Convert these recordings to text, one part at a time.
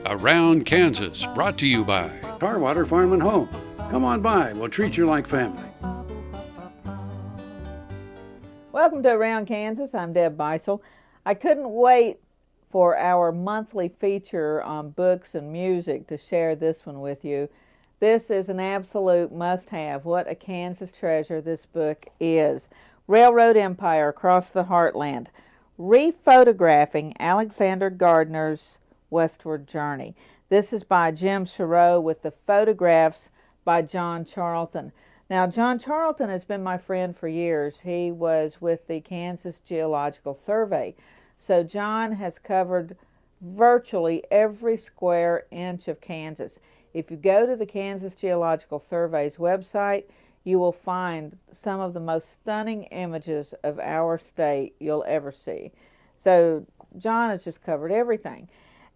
Around Kansas, brought to you by Tarwater Farm and Home. Come on by, we'll treat you like family. Welcome to Around Kansas. I'm Deb Bisel. I couldn't wait for our monthly feature on books and music to share this one with you. This is an absolute must-have. What a Kansas treasure this book is. Railroad Empire Across the Heartland, rephotographing Alexander Gardner's westward journey. This is by Jim Sherrow with the photographs by John Charlton. Now, John Charlton has been my friend for years. He was with the Kansas Geological Survey. So John has covered virtually every square inch of Kansas. If you go to the Kansas Geological Survey's website, you will find some of the most stunning images of our state you'll ever see. So John has just covered everything.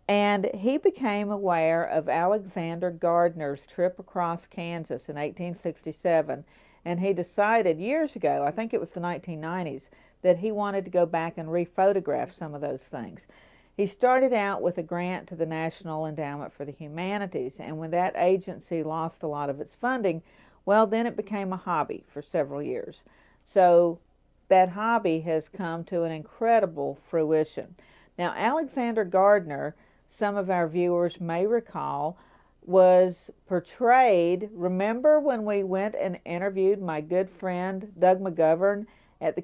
And he became aware of Alexander Gardner's trip across Kansas in 1867, and he decided years ago, I think it was the 1990s, that he wanted to go back and rephotograph some of those things. He started out with a grant to the National Endowment for the Humanities, and when that agency lost a lot of its funding, well, then it became a hobby for several years. So that hobby has come to an incredible fruition. Now, Alexander Gardner, some of our viewers may recall, was portrayed, remember when we went and interviewed my good friend Doug McGovern at the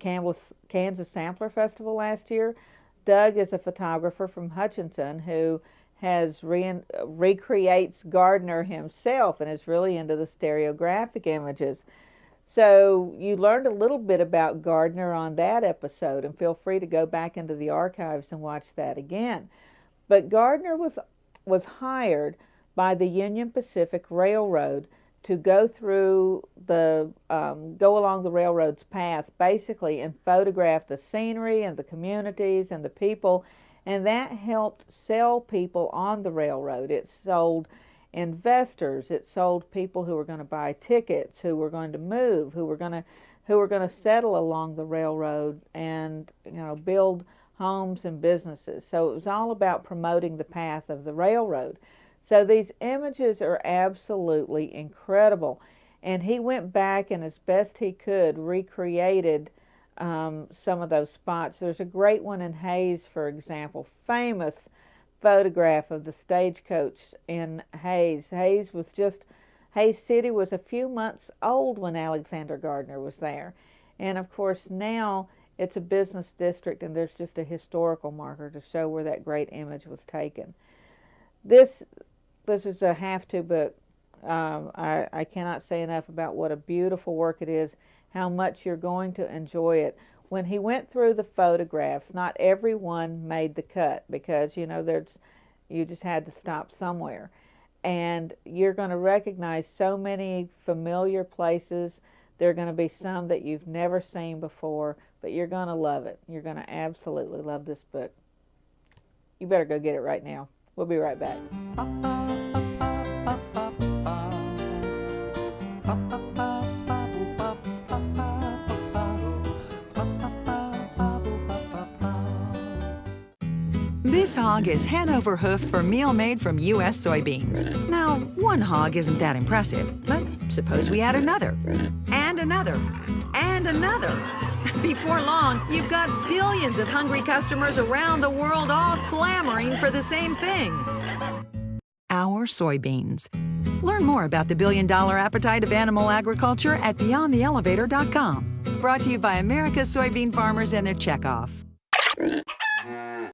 Kansas Sampler Festival last year? Doug is a photographer from Hutchinson who has recreates Gardner himself and is really into the stereographic images. So you learned a little bit about Gardner on that episode, and feel free to go back into the archives and watch that again. But Gardner was hired by the Union Pacific Railroad to go through go along the railroad's path, basically, and photograph the scenery and the communities and the people, and that helped sell people on the railroad. It sold investors, it sold people who were going to buy tickets, who were going to move, who were going to settle along the railroad and build homes and businesses. So it was all about promoting the path of the railroad. So these images are absolutely incredible. And he went back and, as best he could, recreated some of those spots. There's a great one in Hays, for example, famous photograph of the stagecoach in Hays. Hays City was a few months old when Alexander Gardner was there. And of course now it's a business district, and there's just a historical marker to show where that great image was taken. This is a have-to book. I cannot say enough about what a beautiful work it is, how much you're going to enjoy it. When he went through the photographs, not everyone made the cut because, you just had to stop somewhere. And you're going to recognize so many familiar places. There are going to be some that you've never seen before, but you're going to love it. You're going to absolutely love this book. You better go get it right now. We'll be right back. This hog is head over hoof for meal made from U.S. soybeans. Now, one hog isn't that impressive, but suppose we add another, and another, and another. Before long, you've got billions of hungry customers around the world all clamoring for the same thing. Our soybeans. Learn more about the billion-dollar appetite of animal agriculture at BeyondTheElevator.com. Brought to you by America's soybean farmers and their checkoff.